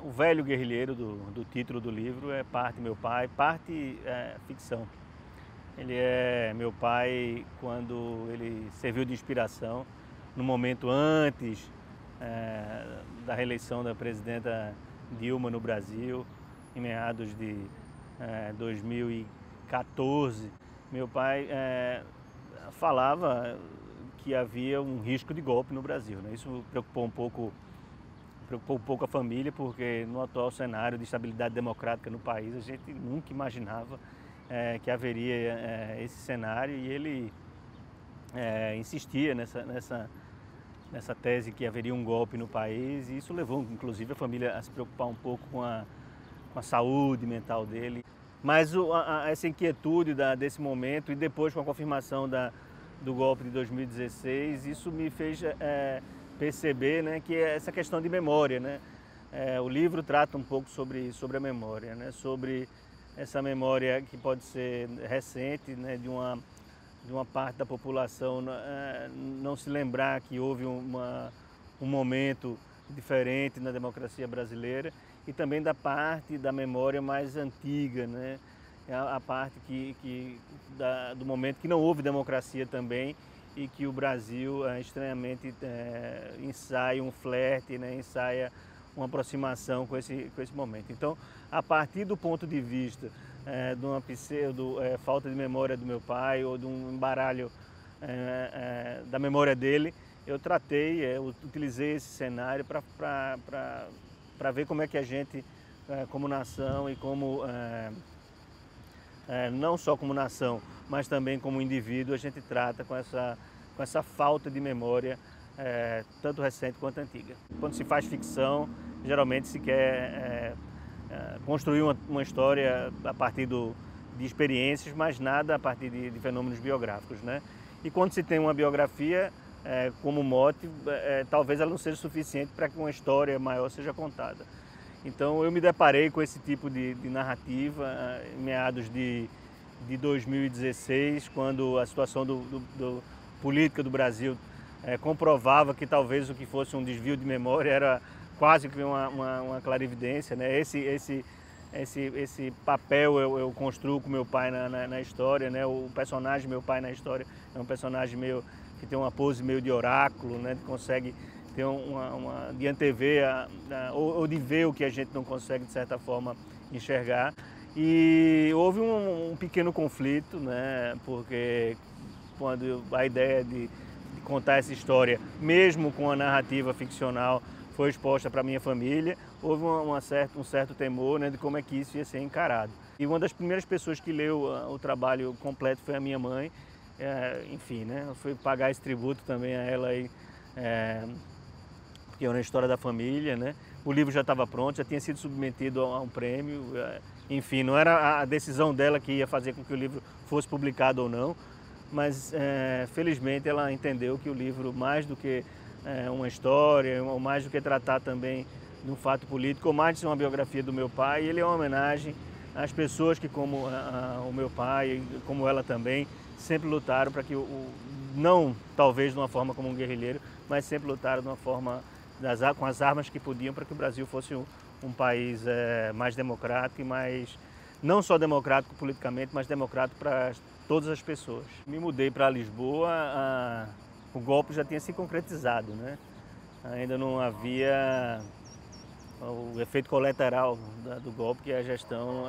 O velho guerrilheiro do título do livro é parte meu pai, parte ficção. Ele é meu pai quando ele serviu de inspiração no momento antes da reeleição da presidenta Dilma no Brasil, em meados de 2014. Meu pai falava que havia um risco de golpe no Brasil, né? Isso preocupou um pouco a família, porque no atual cenário de estabilidade democrática no país, a gente nunca imaginava que haveria esse cenário, e ele insistia nessa tese que haveria um golpe no país, e isso levou inclusive a família a se preocupar um pouco com a saúde mental dele. Mas essa inquietude desse momento, e depois com a confirmação do golpe de 2016, isso me fez perceber, né, que essa questão de memória, né? O livro trata um pouco sobre a memória, né? Sobre essa memória que pode ser recente, né, de uma parte da população não se lembrar que houve um momento diferente na democracia brasileira, e também da parte da memória mais antiga, né? A parte do momento que não houve democracia também, e que o Brasil estranhamente ensaia um flerte, né? Ensaia uma aproximação com esse momento. Então, a partir do ponto de vista de uma falta de memória do meu pai, ou de um embaralho da memória dele, eu utilizei esse cenário para ver como é que a gente, como nação, e como não só como nação, mas também como indivíduo, a gente trata com essa falta de memória, tanto recente quanto antiga. Quando se faz ficção, geralmente se quer construir uma história a partir de experiências, mas nada a partir de fenômenos biográficos, né? E quando se tem uma biografia como mote, talvez ela não seja suficiente para que uma história maior seja contada. Então eu me deparei com esse tipo de narrativa em meados de 2016, quando a situação política do Brasil comprovava que talvez o que fosse um desvio de memória era quase que uma clarividência, né? Esse papel eu construo com meu pai na história, né? O personagem meu pai na história é um personagem meio que tem uma pose meio de oráculo, né? Consegue ter de antever ou de ver o que a gente não consegue, de certa forma, enxergar. E houve um pequeno conflito, né? Porque quando a ideia de contar essa história, mesmo com a narrativa ficcional, foi exposta para a minha família, houve um certo temor, né, de como é que isso ia ser encarado. E uma das primeiras pessoas que leu o trabalho completo foi a minha mãe. Enfim, né, eu fui pagar esse tributo também a ela aí, porque é uma história da família, né? O livro já estava pronto, já tinha sido submetido a um prêmio, enfim, não era a decisão dela que ia fazer com que o livro fosse publicado ou não, mas felizmente ela entendeu que o livro, mais do que uma história, ou mais do que tratar também de um fato político, ou mais de ser uma biografia do meu pai, ele é uma homenagem às pessoas que, como o meu pai, como ela também, sempre lutaram para que, não talvez de uma forma como um guerrilheiro, mas sempre lutaram de uma forma, com as armas que podiam, para que o Brasil fosse um país mais democrático, e mais, não só democrático politicamente, mas democrático para todas as pessoas. Me mudei para Lisboa, o golpe já tinha se concretizado, né? Ainda não havia o efeito colateral do golpe, que é a gestão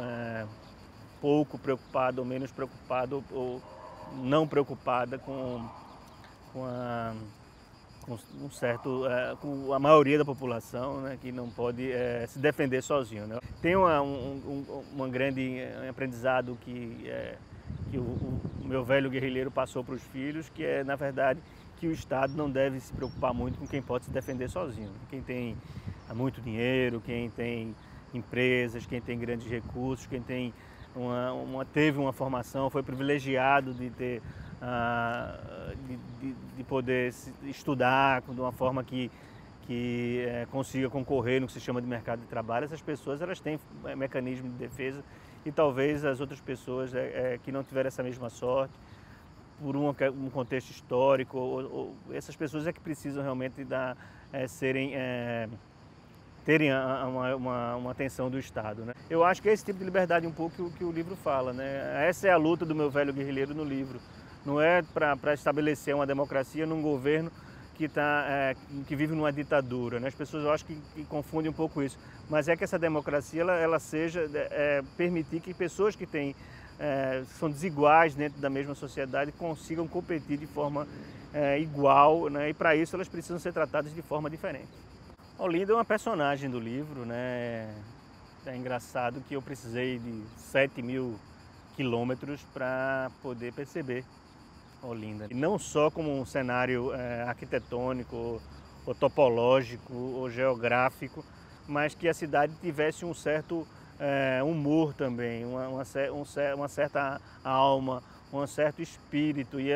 pouco preocupada, ou menos preocupada, ou não preocupada com com a maioria da população, né, que não pode se defender sozinho, né? Tem um grande aprendizado que o meu velho guerrilheiro passou para os filhos, que é, na verdade, que o Estado não deve se preocupar muito com quem pode se defender sozinho. Quem tem muito dinheiro, quem tem empresas, quem tem grandes recursos, quem tem teve uma formação, foi privilegiado de ter de poder estudar de uma forma que consiga concorrer no que se chama de mercado de trabalho. Essas pessoas, elas têm mecanismo de defesa, e talvez as outras pessoas que não tiveram essa mesma sorte, por um contexto histórico, essas pessoas é que precisam realmente terem uma atenção do Estado, né? Eu acho que é esse tipo de liberdade um pouco que o livro fala, né? Essa é a luta do meu velho guerrilheiro no livro. Não é para estabelecer uma democracia num governo que vive numa ditadura, né? As pessoas, eu acho que confundem um pouco isso. Mas é que essa democracia ela seja permitir que pessoas que são desiguais dentro da mesma sociedade consigam competir de forma igual, né? E para isso elas precisam ser tratadas de forma diferente. Olinda é uma personagem do livro, né? É engraçado que eu precisei de 7.000 quilômetros para poder perceber Olinda. E não só como um cenário arquitetônico, ou topológico, ou geográfico, mas que a cidade tivesse um certo humor também, uma certa alma, um certo espírito. E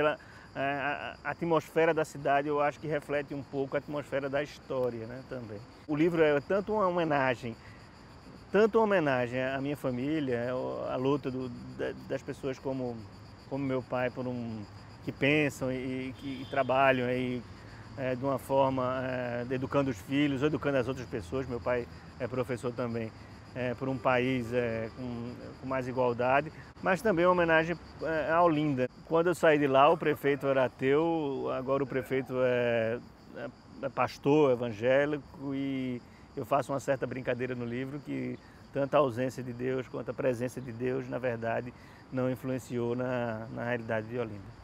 a atmosfera da cidade eu acho que reflete um pouco a atmosfera da história, né, também. O livro é tanto uma homenagem à minha família, a luta das pessoas como meu pai, que pensam e que trabalham aí, de uma forma educando os filhos, educando as outras pessoas. Meu pai é professor também, por um país com mais igualdade, mas também uma homenagem a Olinda. Quando eu saí de lá, o prefeito era ateu, agora o prefeito é pastor evangélico, e eu faço uma certa brincadeira no livro que tanto a ausência de Deus quanto a presença de Deus, na verdade, não influenciou na realidade de Olinda.